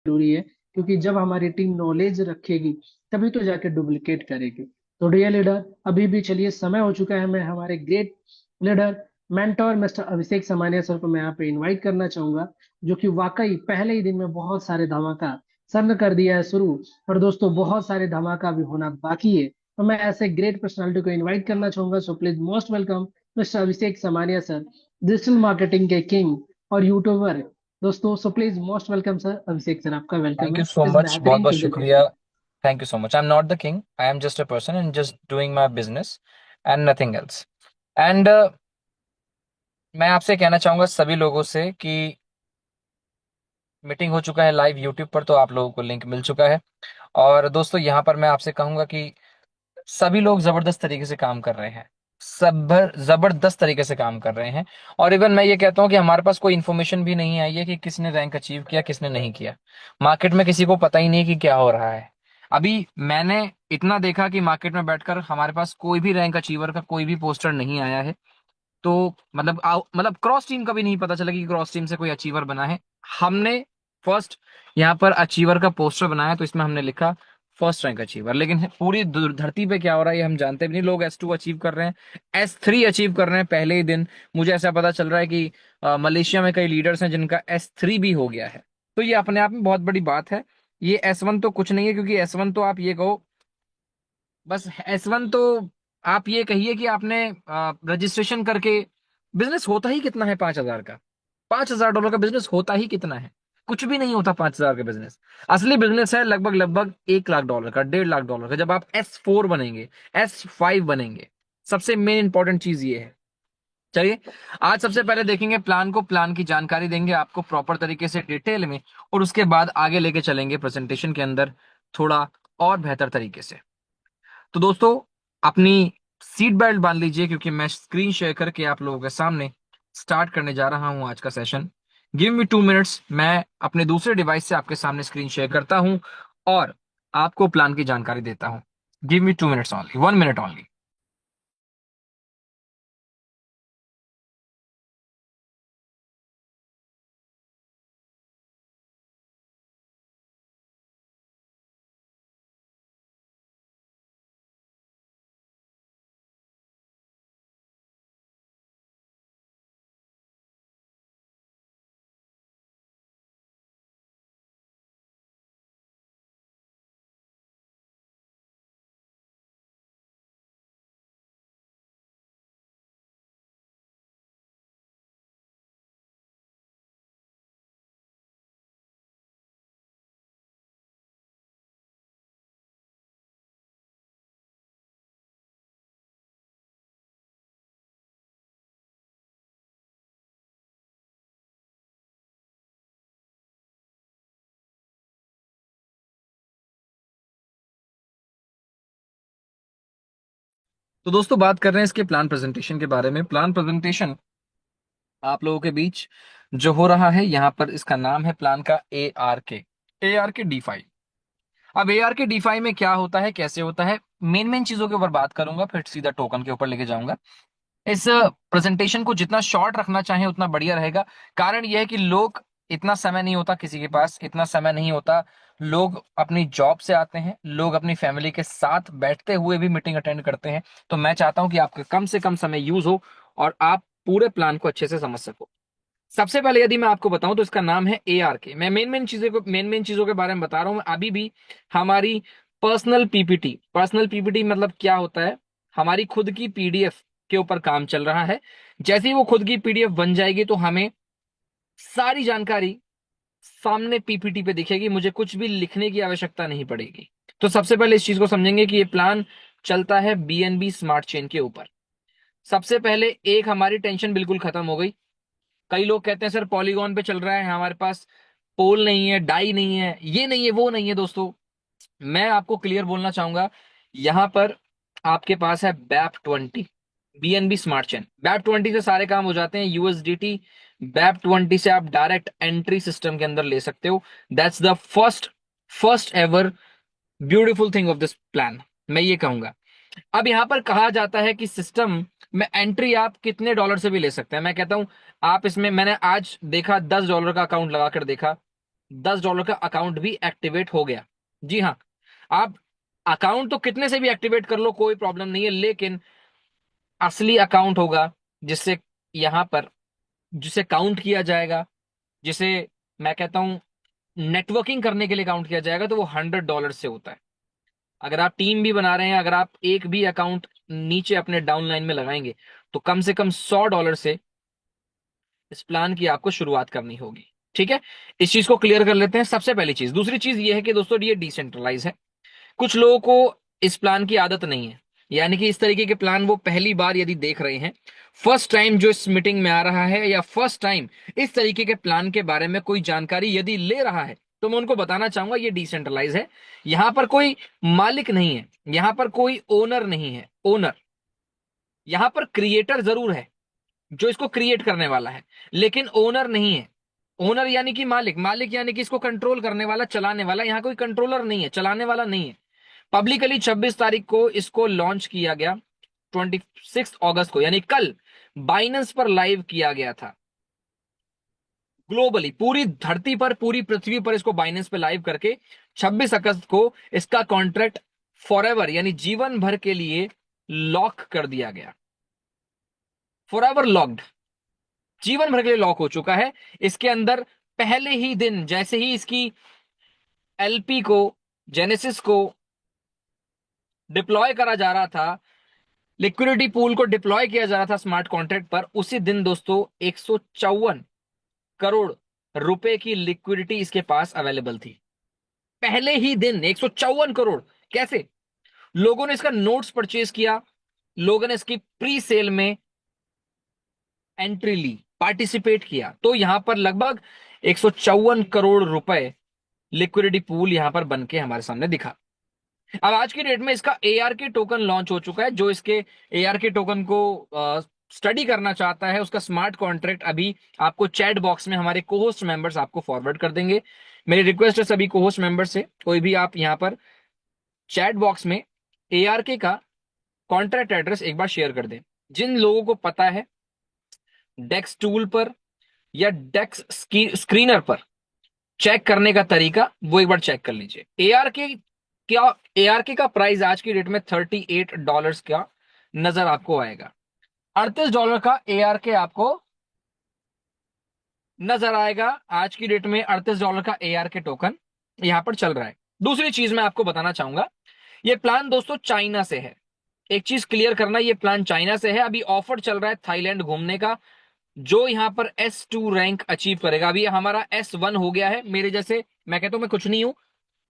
जरूरी है, क्योंकि जब हमारी टीम नॉलेज रखेगी तभी तो जाके डुप्लीकेट करेगी। तो डियर लीडर, अभी भी चलिए समय हो चुका है, मैं हमारे great leader mentor mister Abhishek Samania sir को मैं यहाँ पे इनवाइट करना चाहूंगा, जो कि वाकई पहले ही दिन में बहुत सारे धमाका सर ने कर दिया है शुरू। और दोस्तों, बहुत सारे धमाका भी होना बाकी है। तो मैं ऐसे ग्रेट पर्सनालिटी को इनवाइट करना चाहूंगा, so please most welcome mister Abhishek Samania sir, digital marketing के किंग और यूट्यूबर। दोस्तों, so please most welcome sir Abhishek sir, आपका वेलकम थैंक है यू सो इस मच, बहुत बेहतरीन बहुत टीम के शुक्रिया। साथ। Thank you so much. I am not the king, I am just a person and just doing my business and nothing else. And मैं आपसे कहना चाहूंगा सभी लोगों से कि मीटिंग हो चुका है लाइव यूट्यूब पर, तो आप लोगों को लिंक मिल चुका है। और दोस्तों यहाँ पर मैं आपसे कहूंगा कि सभी लोग जबरदस्त तरीके से काम कर रहे हैं। सब जबरदस्त तरीके से काम कर रहे हैं। और इवन मैं ये कहता हूँ कि हमारे पास कोई इन्फॉर्मेशन भी नहीं आई है कि किसने रैंक अचीव किया किसने नहीं किया। मार्केट में किसी को पता ही नहीं कि क्या हो रहा है। अभी मैंने इतना देखा कि मार्केट में बैठकर हमारे पास कोई भी रैंक अचीवर का कोई भी पोस्टर नहीं आया है। तो मतलब क्रॉस टीम का भी नहीं पता चला कि क्रॉस टीम से कोई अचीवर बना है। हमने फर्स्ट यहाँ पर अचीवर का पोस्टर बनाया, तो इसमें हमने लिखा फर्स्ट रैंक अचीवर। लेकिन पूरी धरती पे क्या हो रहा है ये हम जानते भी नहीं। लोग S2 अचीव कर रहे हैं, S3 अचीव कर रहे हैं पहले ही दिन। मुझे ऐसा पता चल रहा है कि मलेशिया में कई लीडर्स हैं जिनका S3 भी हो गया है। तो ये अपने आप में बहुत बड़ी बात है। ये S1 तो कुछ नहीं है, क्योंकि S1 तो आप ये कहो, बस S1 तो आप ये कहिए कि आपने रजिस्ट्रेशन करके बिजनेस होता ही कितना है 5,000 का। $5,000 का बिजनेस होता ही कितना है? कुछ भी नहीं होता 5,000 का बिजनेस। असली बिजनेस है लगभग लगभग $1 लाख का, $1.5 लाख का, जब आप S4 बनेंगे, S5 बनेंगे। सबसे मेन इंपॉर्टेंट चीज ये है। चलिए, आज सबसे पहले देखेंगे प्लान को, प्लान की जानकारी देंगे आपको प्रॉपर तरीके से डिटेल में, और उसके बाद आगे लेके चलेंगे प्रेजेंटेशन के अंदर थोड़ा और बेहतर तरीके से। तो दोस्तों, अपनी सीट बेल्ट बांध लीजिए, क्योंकि मैं स्क्रीन शेयर करके आप लोगों के सामने स्टार्ट करने जा रहा हूं आज का सेशन। गिव मी 2 मिनट्स, मैं अपने दूसरे डिवाइस से आपके सामने स्क्रीन शेयर करता हूं और आपको प्लान की जानकारी देता हूं। Give me 2 minutes only, 1 minute only. तो दोस्तों, बात कर रहे हैं इसके प्लान प्रेजेंटेशन के बारे में। प्लान प्रेजेंटेशन आप लोगों के बीच जो हो रहा है यहाँ पर, इसका नाम है प्लान का ARK D5। अब ARK D5 में क्या होता है, कैसे होता है, मेन मेन चीजों के ऊपर बात करूंगा, फिर सीधा टोकन के ऊपर लेके जाऊंगा। इस प्रेजेंटेशन को जितना शॉर्ट रखना चाहें उतना बढ़िया रहेगा। कारण यह है कि लोग, इतना समय नहीं होता किसी के पास, इतना समय नहीं होता। लोग अपनी जॉब से आते हैं, लोग अपनी फैमिली के साथ बैठते हुए भी मीटिंग अटेंड करते हैं। तो मैं चाहता हूं कि आपका कम से कम समय यूज हो और आप पूरे प्लान को अच्छे से समझ सको। सबसे पहले यदि मैं आपको बताऊं तो इसका नाम है ARK। मैं मेन मेन चीजों के बारे में बता रहा हूं। अभी भी हमारी पर्सनल पीपीटी मतलब क्या होता है, हमारी खुद की PDF के ऊपर काम चल रहा है। जैसे ही वो खुद की PDF बन जाएगी तो हमें सारी जानकारी सामने PPT पे दिखेगी, मुझे कुछ भी लिखने की आवश्यकता नहीं पड़ेगी। तो सबसे पहले इस चीज को समझेंगे कि ये प्लान चलता है BNB स्मार्ट चेन के ऊपर। सबसे पहले एक हमारी टेंशन बिल्कुल खत्म हो गई। कई लोग कहते हैं सर पॉलीगॉन पे चल रहा है, हमारे पास पोल नहीं है, डाई नहीं है, ये नहीं है, वो नहीं है। दोस्तों, मैं आपको क्लियर बोलना चाहूंगा, यहां पर आपके पास है BAP20, BNB smart chain. BAP20 से सारे काम हो जाते हैं। USDT BAP20 से आप डायरेक्ट एंट्री सिस्टम के अंदर ले सकते हो। That's the first first ever beautiful thing of this plan, मैं ये कहूंगा। अब यहां पर कहा जाता है कि सिस्टम में एंट्री आप कितने डॉलर से भी ले सकते हैं। मैं कहता हूं आप इसमें, मैंने आज देखा $10 का अकाउंट लगाकर देखा, $10 का अकाउंट भी एक्टिवेट हो गया। जी हाँ, आप अकाउंट तो कितने से भी एक्टिवेट कर लो, कोई प्रॉब्लम नहीं है, लेकिन असली अकाउंट होगा जिससे यहां पर जिसे काउंट किया जाएगा, जिसे मैं कहता हूं नेटवर्किंग करने के लिए काउंट किया जाएगा, तो वो $100 से होता है। अगर आप टीम भी बना रहे हैं, अगर आप एक भी अकाउंट नीचे अपने डाउनलाइन में लगाएंगे, तो कम से कम $100 से इस प्लान की आपको शुरुआत करनी होगी। ठीक है, इस चीज को क्लियर कर लेते हैं, सबसे पहली चीज। दूसरी चीज ये है कि दोस्तों ये डिसेंट्रलाइज है। कुछ लोगों को इस प्लान की आदत नहीं है, यानी कि इस तरीके के प्लान वो पहली बार यदि देख रहे हैं, फर्स्ट टाइम जो इस मीटिंग में आ रहा है, या फर्स्ट टाइम इस तरीके के प्लान के बारे में कोई जानकारी यदि ले रहा है, तो मैं उनको बताना चाहूंगा ये डिसेंट्रलाइज है। यहां पर कोई मालिक नहीं है, यहां पर कोई ओनर नहीं है। ओनर यहां पर क्रिएटर जरूर है, जो इसको क्रिएट करने वाला है, लेकिन ओनर नहीं है। ओनर यानी कि मालिक, मालिक यानी कि इसको कंट्रोल करने वाला, चलाने वाला। यहां कोई कंट्रोलर नहीं है, चलाने वाला नहीं है। पब्लिकली 26 तारीख को इसको लॉन्च किया गया, 26 अगस्त को, यानी कल बाइनेंस पर लाइव किया गया था। ग्लोबली पूरी धरती पर, पूरी पृथ्वी पर इसको बाइनेंस पे लाइव करके 26 अगस्त को इसका कॉन्ट्रैक्ट फॉरएवर यानी जीवन भर के लिए लॉक कर दिया गया। फॉरएवर लॉक्ड, जीवन भर के लिए लॉक हो चुका है। इसके अंदर पहले ही दिन जैसे ही इसकी एलपी को, जेनेसिस को डिप्लॉय करा जा रहा था, लिक्विडिटी पूल को डिप्लॉय किया जा रहा था स्मार्ट कॉन्ट्रैक्ट पर, उसी दिन दोस्तों 154 करोड़ रुपए की लिक्विडिटी इसके पास अवेलेबल थी। पहले ही दिन 154 करोड़। कैसे? लोगों ने इसका नोट्स परचेज किया, लोगों ने इसकी प्री सेल में एंट्री ली, पार्टिसिपेट किया, तो यहां पर लगभग 154 करोड़ रुपए लिक्विडिटी पूल यहां पर बन के हमारे सामने दिखा। अब आज की डेट में इसका एआरके टोकन लॉन्च हो चुका है। जो इसके एआरके टोकन को स्टडी करना चाहता है, उसका स्मार्ट कॉन्ट्रैक्ट अभी आपको चैट बॉक्स में हमारे कोहोस्ट मेंबर्स आपको फॉरवर्ड कर देंगे। मेरी रिक्वेस्ट है सभी कोहोस्ट मेंबर्स से, कोई भी आप यहां पर चैट बॉक्स में एआरके का कॉन्ट्रैक्ट एड्रेस एक बार शेयर कर दें। जिन लोगों को पता है डेक्स टूल पर या डेक्स स्क्रीनर पर चेक करने का तरीका, वो एक बार चेक कर लीजिए। एआरके क्या, एआरके का प्राइस आज की डेट में $38 का नजर आपको आएगा। $38 का एआरके आपको नजर आएगा। आज की डेट में $38 का एआरके टोकन यहां पर चल रहा है। दूसरी चीज मैं आपको बताना चाहूंगा, ये प्लान दोस्तों चाइना से है। एक चीज क्लियर करना, ये प्लान चाइना से है। अभी ऑफर चल रहा है थाईलैंड घूमने का। जो यहां पर S2 रैंक अचीव करेगा, अभी हमारा S1 हो गया है, मेरे जैसे, मैं कहता हूं मैं कुछ नहीं हूं,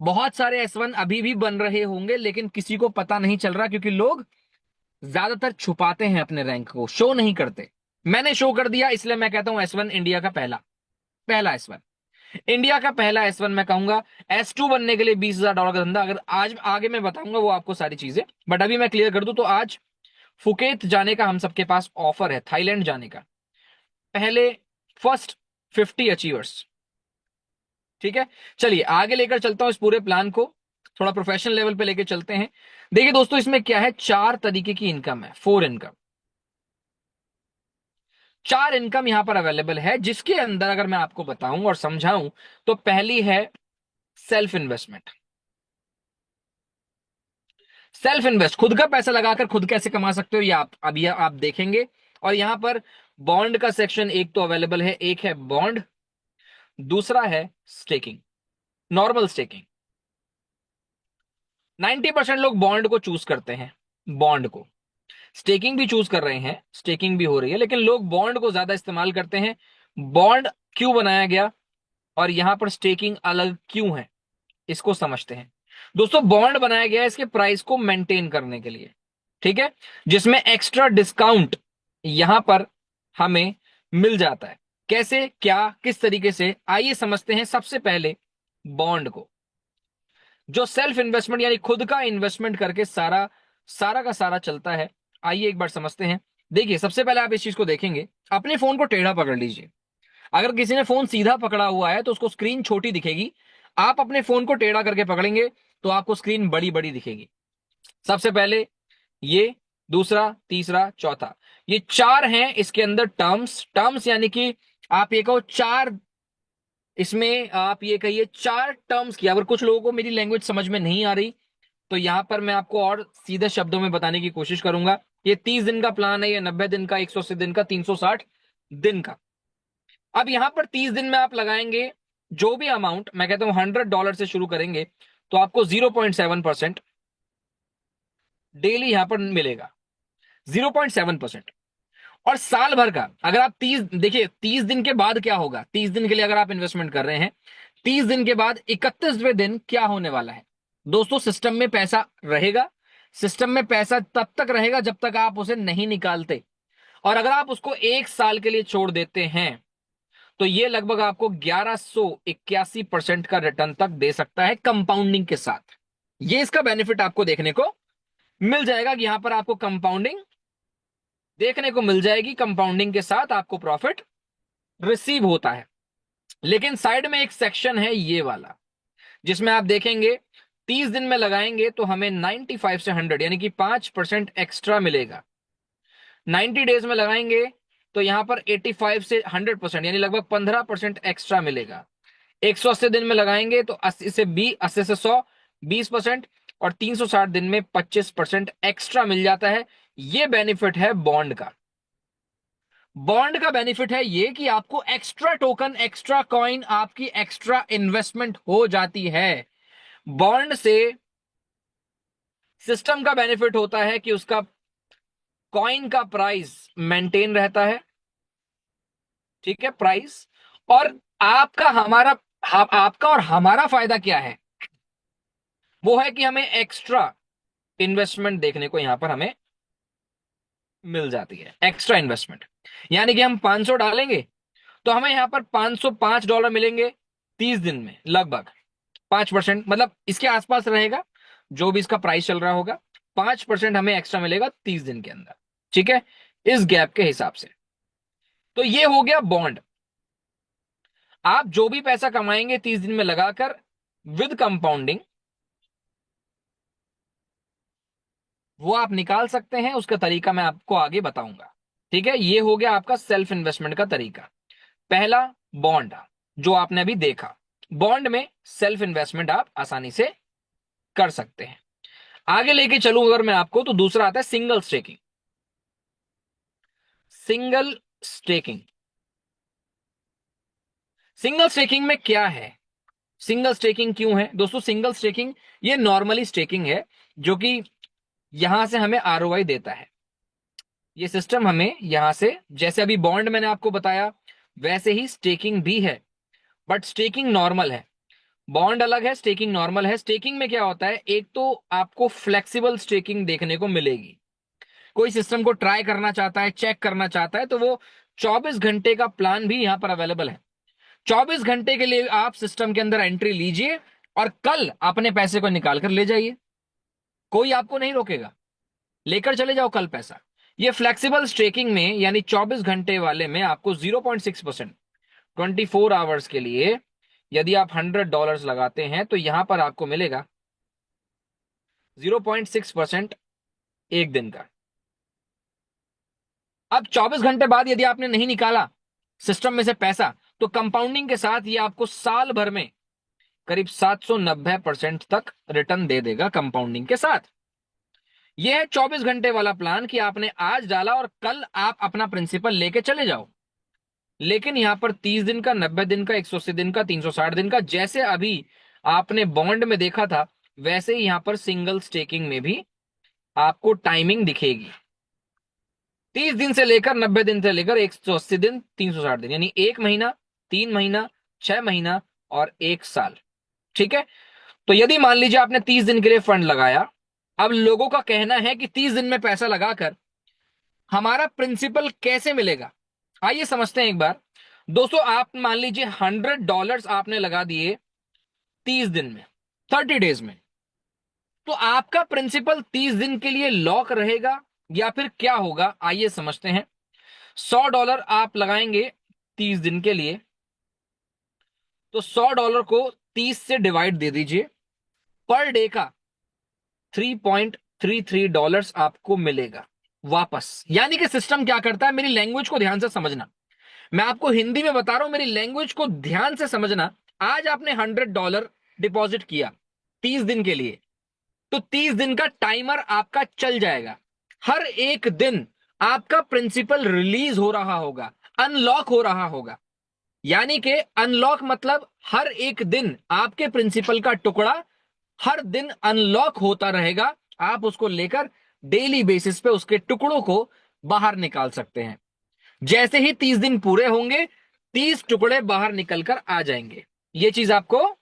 बहुत सारे S1 अभी भी बन रहे होंगे, लेकिन किसी को पता नहीं चल रहा, क्योंकि लोग ज्यादातर छुपाते हैं अपने रैंक को, शो नहीं करते। मैंने शो कर दिया, इसलिए मैं कहता हूं S1 इंडिया का पहला पहला S1, इंडिया का पहला S1 मैं कहूंगा। S2 बनने के लिए $20,000 का धंधा, अगर आज आगे मैं बताऊंगा वो आपको सारी चीजें, बट अभी मैं क्लियर कर दूं तो आज फुकेत जाने का हम सबके पास ऑफर है, थाईलैंड जाने का, पहले फर्स्ट 50 अचीवर्स। ठीक है, चलिए आगे लेकर चलता हूं इस पूरे प्लान को, थोड़ा प्रोफेशनल लेवल पे लेके चलते हैं। देखिए दोस्तों, इसमें क्या है, 4 तरीके की इनकम है, 4 इनकम। 4 इनकम यहां पर अवेलेबल है, जिसके अंदर अगर मैं आपको बताऊं और समझाऊं, तो पहली है सेल्फ इन्वेस्टमेंट। सेल्फ इन्वेस्ट, खुद का पैसा लगाकर खुद कैसे कमा सकते हो, ये आप अभी आप देखेंगे। और यहां पर बॉन्ड का सेक्शन एक तो अवेलेबल है, एक है बॉन्ड, दूसरा है स्टेकिंग, नॉर्मल स्टेकिंग। 90% लोग बॉन्ड को चूज करते हैं, बॉन्ड को। स्टेकिंग भी चूज कर रहे हैं, स्टेकिंग भी हो रही है, लेकिन लोग बॉन्ड को ज्यादा इस्तेमाल करते हैं। बॉन्ड क्यों बनाया गया और यहां पर स्टेकिंग अलग क्यों है, इसको समझते हैं। दोस्तों, बॉन्ड बनाया गया है इसके प्राइस को मेंटेन करने के लिए, ठीक है, जिसमें एक्स्ट्रा डिस्काउंट यहां पर हमें मिल जाता है। कैसे, क्या, किस तरीके से, आइए समझते हैं। सबसे पहले बॉन्ड को, जो सेल्फ इन्वेस्टमेंट यानी खुद का इन्वेस्टमेंट करके सारा सारा का सारा चलता है, आइए एक बार समझते हैं। देखिए, सबसे पहले आप इस चीज को देखेंगे, अपने फोन को टेढ़ा पकड़ लीजिए। अगर किसी ने फोन सीधा पकड़ा हुआ है तो उसको स्क्रीन छोटी दिखेगी, आप अपने फोन को टेढ़ा करके पकड़ेंगे तो आपको स्क्रीन बड़ी बड़ी दिखेगी। सबसे पहले ये, दूसरा, तीसरा, चौथा, ये 4 हैं इसके अंदर टर्म्स। टर्म्स यानी कि आप ये कहो 4 इसमें आप ये कहिए 4 टर्म्स की, अगर कुछ लोगों को मेरी लैंग्वेज समझ में नहीं आ रही तो यहां पर मैं आपको और सीधे शब्दों में बताने की कोशिश करूंगा। ये 30 दिन का प्लान है, ये 90 दिन का, 180 दिन का, 360 दिन का। अब यहां पर 30 दिन में आप लगाएंगे जो भी अमाउंट, मैं कहता हूं $100 से शुरू करेंगे तो आपको 0.7% डेली यहां पर मिलेगा, 0.7%। और साल भर का अगर आप 30, देखिए 30 दिन के बाद क्या होगा, 30 दिन के लिए अगर आप इन्वेस्टमेंट कर रहे हैं, 30 दिन के बाद 31वें दिन क्या होने वाला है दोस्तों, सिस्टम में पैसा रहेगा। सिस्टम में पैसा तब तक रहेगा जब तक आप उसे नहीं निकालते, और अगर आप उसको 1 साल के लिए छोड़ देते हैं तो ये लगभग आपको 1181% का रिटर्न तक दे सकता है कंपाउंडिंग के साथ। ये इसका बेनिफिट आपको देखने को मिल जाएगा कि यहां पर आपको कंपाउंडिंग देखने को मिल जाएगी, कंपाउंडिंग के साथ आपको प्रॉफिट रिसीव होता है। लेकिन साइड में एक सेक्शन है ये वाला, जिसमें आप देखेंगे 30 दिन में लगाएंगे तो हमें 95 से 100 यानी कि 5% एक्स्ट्रा मिलेगा। 90 डेज में लगाएंगे तो यहां पर 85 से 100% यानी लगभग 15% एक्स्ट्रा मिलेगा। 180 दिन में लगाएंगे तो 80 से 100 20%, और 360 दिन में 25% एक्स्ट्रा मिल जाता है। ये बेनिफिट है बॉन्ड का। बॉन्ड का बेनिफिट है ये कि आपको एक्स्ट्रा टोकन, एक्स्ट्रा कॉइन, आपकी एक्स्ट्रा इन्वेस्टमेंट हो जाती है। बॉन्ड से सिस्टम का बेनिफिट होता है कि उसका कॉइन का प्राइस मेंटेन रहता है, ठीक है, प्राइस। और आपका हमारा आपका और हमारा फायदा क्या है, वो है कि हमें एक्स्ट्रा इन्वेस्टमेंट देखने को यहां पर हमें मिल जाती है। एक्स्ट्रा इन्वेस्टमेंट यानी कि हम 500 डालेंगे तो हमें यहां पर $505 मिलेंगे 30 दिन में, लगभग 5%, मतलब इसके आसपास रहेगा जो भी इसका प्राइस चल रहा होगा। 5% हमें एक्स्ट्रा मिलेगा 30 दिन के अंदर, ठीक है, इस गैप के हिसाब से। तो ये हो गया बॉन्ड। आप जो भी पैसा कमाएंगे 30 दिन में लगाकर विद कंपाउंडिंग, वो आप निकाल सकते हैं। उसका तरीका मैं आपको आगे बताऊंगा, ठीक है। ये हो गया आपका सेल्फ इन्वेस्टमेंट का तरीका। पहला बॉन्ड, जो आपने अभी देखा, बॉन्ड में सेल्फ इन्वेस्टमेंट आप आसानी से कर सकते हैं। आगे लेके चलूं अगर मैं आपको, तो दूसरा आता है single staking. Single staking, single staking में क्या है, सिंगल स्टेकिंग क्यों है दोस्तों? सिंगल स्टेकिंग ये नॉर्मली स्टेकिंग है जो कि यहां से हमें आरओआई देता है। ये सिस्टम हमें यहां से, जैसे अभी बॉन्ड मैंने आपको बताया वैसे ही स्टेकिंग भी है, बट स्टेकिंग नॉर्मल है, बॉन्ड अलग है, स्टेकिंग नॉर्मल है। स्टेकिंग में क्या होता है, एक तो आपको फ्लेक्सिबल स्टेकिंग देखने को मिलेगी। कोई सिस्टम को ट्राई करना चाहता है, चेक करना चाहता है, तो वो 24 घंटे का प्लान भी यहां पर अवेलेबल है। 24 घंटे के लिए आप सिस्टम के अंदर एंट्री लीजिए और कल अपने पैसे को निकाल कर ले जाइए, कोई आपको नहीं रोकेगा, लेकर चले जाओ कल पैसा। ये फ्लेक्सिबल स्टेकिंग में यानी 24 घंटे वाले में आपको 0.6%, 24 आवर्स के लिए यदि आप $100 लगाते हैं तो यहां पर आपको मिलेगा 0.6% एक दिन का। अब 24 घंटे बाद यदि आपने नहीं निकाला सिस्टम में से पैसा, तो कंपाउंडिंग के साथ ये आपको साल भर में करीब 790% तक रिटर्न दे देगा कंपाउंडिंग के साथ। यह है 24 घंटे वाला प्लान कि आपने आज डाला और कल आप अपना प्रिंसिपल लेके चले जाओ। लेकिन यहां पर 30 दिन का, 90 दिन का, 180 दिन का, 360 दिन का, जैसे अभी आपने बॉन्ड में देखा था वैसे ही यहां पर सिंगल स्टेकिंग में भी आपको टाइमिंग दिखेगी। 30 दिन से लेकर 90 दिन से लेकर 180 दिन, 360 दिन, यानी 1 महीना, 3 महीना, 6 महीना और 1 साल, ठीक है। तो यदि मान लीजिए आपने 30 दिन के लिए फंड लगाया, अब लोगों का कहना है कि 30 दिन में पैसा लगाकर हमारा प्रिंसिपल कैसे मिलेगा, आइए समझते हैं एक बार। दोस्तों आप मान लीजिए $100 आपने लगा दिए 30 दिन में, 30 डेज में, तो आपका प्रिंसिपल 30 दिन के लिए लॉक रहेगा या फिर क्या होगा, आइए समझते हैं। $100 आप लगाएंगे 30 दिन के लिए, तो $100 को 30 से डिवाइड दे दीजिए, पर डे का $3.33 आपको मिलेगा वापस। यानी कि सिस्टम क्या करता है, मेरी लैंग्वेज को ध्यान से समझना, मैं आपको हिंदी में बता रहा हूं, मेरी लैंग्वेज को ध्यान से समझना। आज आपने $100 डिपॉजिट किया 30 दिन के लिए, तो 30 दिन का टाइमर आपका चल जाएगा। हर एक दिन आपका प्रिंसिपल रिलीज हो रहा होगा, अनलॉक हो रहा होगा। यानी कि अनलॉक मतलब हर एक दिन आपके प्रिंसिपल का टुकड़ा हर दिन अनलॉक होता रहेगा। आप उसको लेकर डेली बेसिस पे उसके टुकड़ों को बाहर निकाल सकते हैं। जैसे ही 30 दिन पूरे होंगे, 30 टुकड़े बाहर निकलकर आ जाएंगे। ये चीज आपको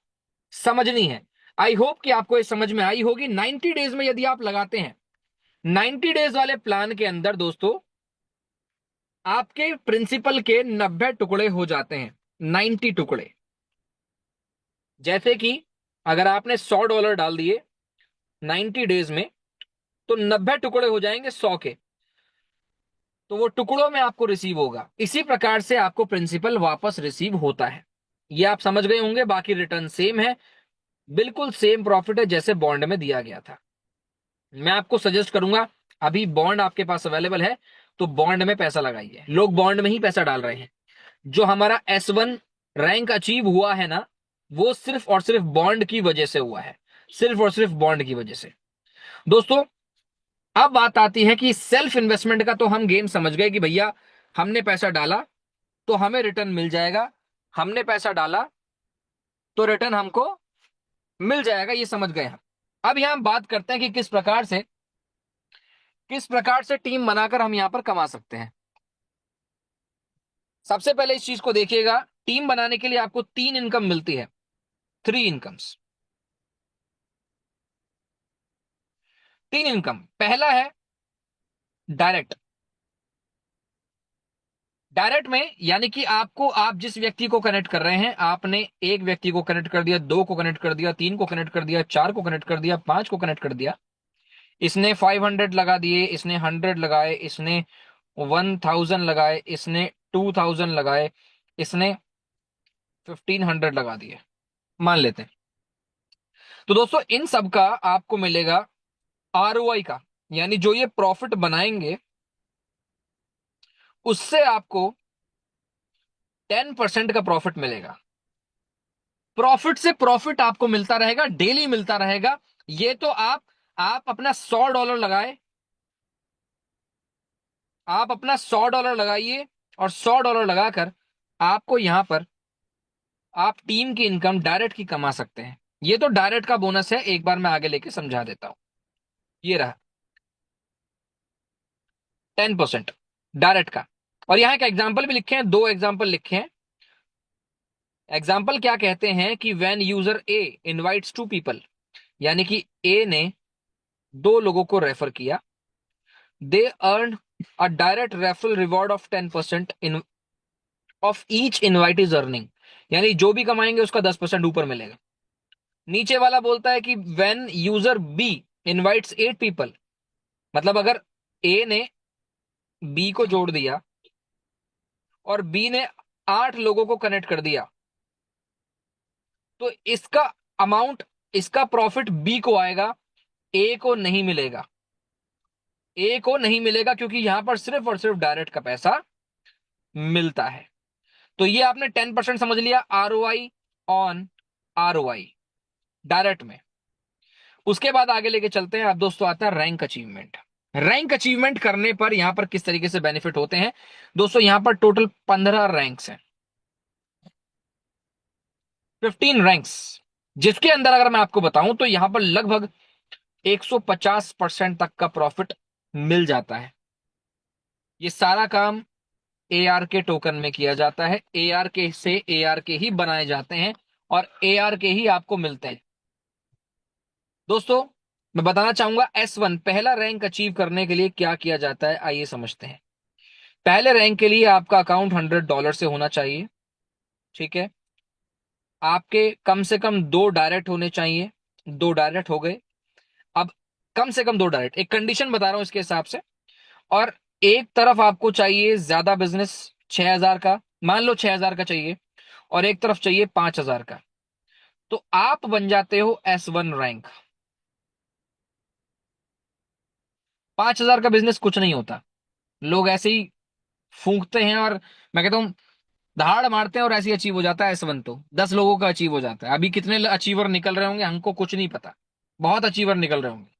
समझनी है। आई होप कि आपको ये समझ में आई होगी। 90 डेज में यदि आप लगाते हैं, 90 डेज वाले प्लान के अंदर दोस्तों आपके प्रिंसिपल के 90 टुकड़े हो जाते हैं। 90 टुकड़े, जैसे कि अगर आपने $100 डाल दिए 90 डेज में, तो 90 टुकड़े हो जाएंगे 100 के। तो वो टुकड़ों में आपको रिसीव होगा। इसी प्रकार से आपको प्रिंसिपल वापस रिसीव होता है। ये आप समझ गए होंगे। बाकी रिटर्न सेम है, बिल्कुल सेम प्रॉफिट है जैसे बॉन्ड में दिया गया था। मैं आपको सजेस्ट करूंगा, अभी बॉन्ड आपके पास अवेलेबल है तो बॉन्ड में पैसा लगाइए। लोग बॉन्ड में ही पैसा डाल रहे हैं। जो हमारा S1 रैंक अचीव हुआ है ना, वो सिर्फ और सिर्फ बॉन्ड की वजह से हुआ है। सिर्फ और सिर्फ बॉन्ड की वजह से। दोस्तों, अब बात आती है कि सेल्फ इन्वेस्टमेंट का तो हम गेम समझ गए कि भैया हमने पैसा डाला तो हमें रिटर्न मिल जाएगा, हमने पैसा डाला तो रिटर्न हमको मिल जाएगा, ये समझ गए हम। अब यहां हम बात करते हैं कि किस प्रकार से टीम बनाकर हम यहां पर कमा सकते हैं। सबसे पहले इस चीज को देखिएगा, टीम बनाने के लिए आपको 3 इनकम मिलती है। 3 इनकम्स, 3 इनकम। पहला है डायरेक्ट। डायरेक्ट में यानी कि आपको, आप जिस व्यक्ति को कनेक्ट कर रहे हैं, आपने एक व्यक्ति को कनेक्ट कर दिया, दो को कनेक्ट कर दिया, तीन को कनेक्ट कर दिया, चार को कनेक्ट कर दिया, पांच को कनेक्ट कर दिया। इसने 500 लगा दिए, इसने 100 लगाए, इसने 1000 लगाए, इसने 2000 लगाए, इसने 1500 लगा दिए, मान लेते हैं। तो दोस्तों इन सब का आपको मिलेगा ROI का, यानी जो ये प्रॉफिट बनाएंगे उससे आपको 10% का प्रॉफिट मिलेगा। प्रॉफिट से प्रॉफिट आपको मिलता रहेगा, डेली मिलता रहेगा। ये तो आप अपना $100 लगाए, आप अपना $100 लगाइए और $100 लगाकर आपको यहां पर आप टीम की इनकम डायरेक्ट की कमा सकते हैं। ये तो डायरेक्ट का बोनस है, एक बार मैं आगे लेके समझा देता हूं। ये रहा 10% डायरेक्ट का। और यहां एक एग्जाम्पल भी लिखे हैं, 2 एग्जाम्पल लिखे हैं। एग्जाम्पल क्या कहते हैं कि when user A invites 2 people, यानी कि ए ने 2 लोगों को रेफर किया, they earn a direct referral reward of 10% in of each invite is earning, यानी जो भी कमाएंगे उसका 10% ऊपर मिलेगा। नीचे वाला बोलता है कि when user be invites 8 people, मतलब अगर ए ने बी को जोड़ दिया और बी ने 8 लोगों को कनेक्ट कर दिया, तो इसका अमाउंट, इसका प्रॉफिट बी को आएगा, ए को नहीं मिलेगा। ए को नहीं मिलेगा क्योंकि यहां पर सिर्फ और सिर्फ डायरेक्ट का पैसा मिलता है। तो ये आपने 10% समझ लिया, ROI डायरेक्ट में। उसके बाद आगे लेके चलते हैं। अब दोस्तों आता है रैंक अचीवमेंट। रैंक अचीवमेंट करने पर यहां पर किस तरीके से बेनिफिट होते हैं। दोस्तों यहां पर टोटल 15 रैंक्स हैं, 15 रैंक्स, जिसके अंदर अगर मैं आपको बताऊं तो यहां पर लगभग 150% तक का प्रॉफिट मिल जाता है। ये सारा काम ARK टोकन में किया जाता है। ARK से ARK ही बनाए जाते हैं और ARK ही आपको मिलते हैं। दोस्तों मैं बताना चाहूंगा S1 पहला रैंक अचीव करने के लिए क्या किया जाता है, आइए समझते हैं। पहले रैंक के लिए आपका अकाउंट $100 से होना चाहिए। ठीक है, आपके कम से कम 2 डायरेक्ट होने चाहिए। 2 डायरेक्ट हो गए। अब कम से कम 2 डायरेक्ट, एक कंडीशन बता रहा हूं इसके हिसाब से। और एक तरफ आपको चाहिए ज्यादा बिजनेस, 6,000 का, मान लो 6,000 का चाहिए, और एक तरफ चाहिए 5,000 का, तो आप बन जाते हो S1 रैंक। 5,000 का बिजनेस कुछ नहीं होता, लोग ऐसे ही फूंकते हैं। और मैं कहता हूं दहाड़ मारते हैं और ऐसे अचीव हो जाता है S1, तो 10 लोगों का अचीव हो जाता है। अभी कितने अचीवर निकल रहे होंगे हमको कुछ नहीं पता, बहुत अचीवर निकल रहे होंगे।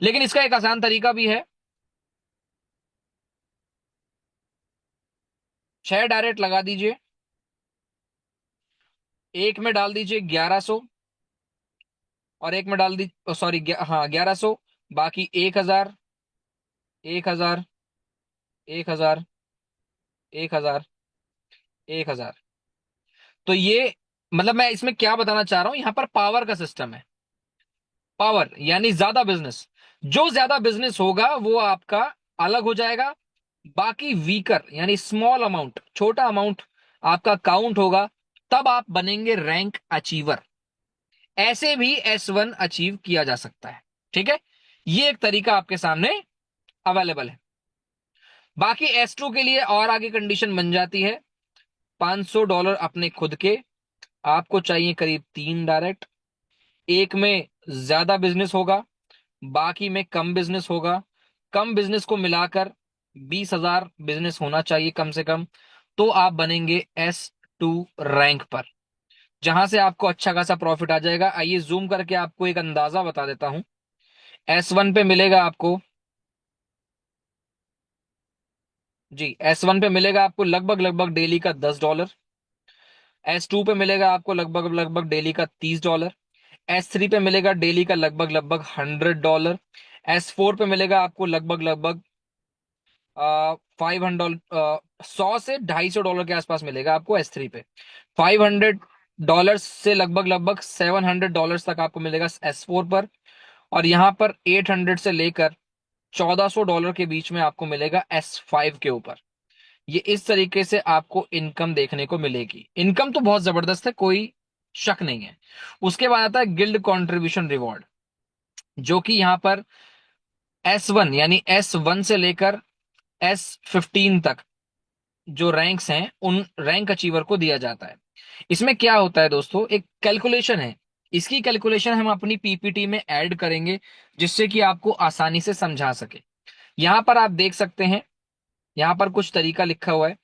लेकिन इसका एक आसान तरीका भी है। 6 डायरेक्ट लगा दीजिए, एक में डाल दीजिए 1100, और एक में डाल दी, सॉरी, हाँ 1100, बाकी 1000, 1000, 1000, 1000, 1000। तो ये मतलब मैं इसमें क्या बताना चाह रहा हूं, यहां पर पावर का सिस्टम है। पावर यानी ज्यादा बिजनेस, जो ज्यादा बिजनेस होगा वो आपका अलग हो जाएगा। बाकी वीकर यानी स्मॉल अमाउंट, छोटा अमाउंट आपका काउंट होगा, तब आप बनेंगे रैंक अचीवर। ऐसे भी S1 अचीव किया जा सकता है। ठीक है, ये एक तरीका आपके सामने अवेलेबल है। बाकी S2 के लिए और आगे कंडीशन बन जाती है, $500 अपने खुद के, आपको चाहिए करीब 3 डायरेक्ट। एक में ज्यादा बिजनेस होगा, बाकी में कम बिजनेस होगा। कम बिजनेस को मिलाकर 20,000 बिजनेस होना चाहिए कम से कम, तो आप बनेंगे S2 रैंक पर, जहां से आपको अच्छा खासा प्रॉफिट आ जाएगा। आइए जूम करके आपको एक अंदाजा बता देता हूं। S1 पे मिलेगा आपको, जी S1 पे मिलेगा आपको लगभग लगभग डेली का $10। S2 पे मिलेगा आपको लगभग लगभग डेली का $30। S3 पे मिलेगा डेली का लगभग लगभग $100। S4 पे मिलेगा आपको लगभग लगभग 500, 100 से $250 के आसपास मिलेगा आपको S3 पे। $500 से लगभग लगभग $700 तक आपको मिलेगा S4 पर। और यहां पर 800 से लेकर $1,400 के बीच में आपको मिलेगा S5 के ऊपर। ये इस तरीके से आपको इनकम देखने को मिलेगी। इनकम तो बहुत जबरदस्त है, कोई शक नहीं है। उसके बाद आता है गिल्ड कंट्रीब्यूशन रिवॉर्ड, जो कि यहां पर S1 यानी S1 से लेकर S15 तक जो रैंक्स हैं उन रैंक अचीवर को दिया जाता है। इसमें क्या होता है दोस्तों, एक कैलकुलेशन है। इसकी कैलकुलेशन हम अपनी पीपीटी में ऐड करेंगे, जिससे कि आपको आसानी से समझा सके। यहां पर आप देख सकते हैं, यहां पर कुछ तरीका लिखा हुआ है,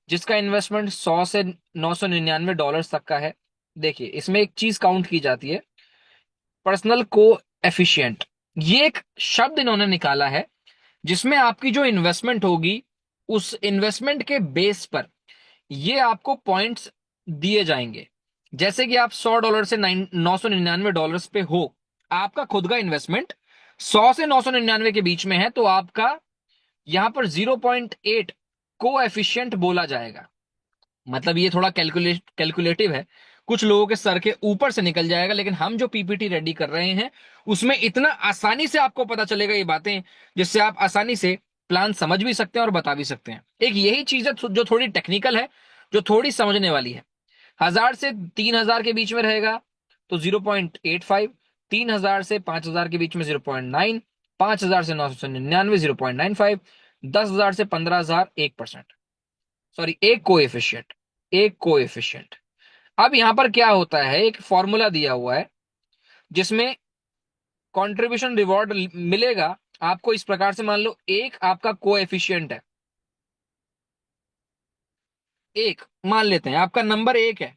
जिसका इन्वेस्टमेंट 100 से $999 तक का है। देखिए इसमें एक चीज काउंट की जाती है, पर्सनल को एफिशिएंट। ये एक शब्द इन्होंने निकाला है, जिसमें आपकी जो इन्वेस्टमेंट होगी उस इन्वेस्टमेंट के बेस पर ये आपको पॉइंट्स दिए जाएंगे। जैसे कि आप $100 से $999 पे हो, आपका खुद का इन्वेस्टमेंट 100 से 999 के बीच में है, तो आपका यहां पर 0.8 को एफिशियंट बोला जाएगा। मतलब ये थोड़ा कैलकुलेटिव है, कुछ लोगों के सर के ऊपर से निकल जाएगा, लेकिन हम जो पीपीटी रेडी कर रहे हैं उसमें इतना आसानी से आपको पता चलेगा ये बातें, जिससे आप आसानी से प्लान समझ भी सकते हैं और बता भी सकते हैं। एक यही चीज है जो थोड़ी टेक्निकल है, जो थोड़ी समझने वाली है। 1,000 से 3,000 के बीच में रहेगा तो 0.85, 3,000 से 5,000 के बीच में 0.9, 5,000 से 999 0.95, 10,000 से 15,000 1%, सॉरी एक कोएफिशिएंट, एक कोएफिशिएंट। अब यहां पर क्या होता है, एक फॉर्मूला दिया हुआ है जिसमें कंट्रीब्यूशन रिवॉर्ड मिलेगा आपको इस प्रकार से। मान लो एक आपका कोएफिशिएंट है, एक मान लेते हैं आपका नंबर एक है,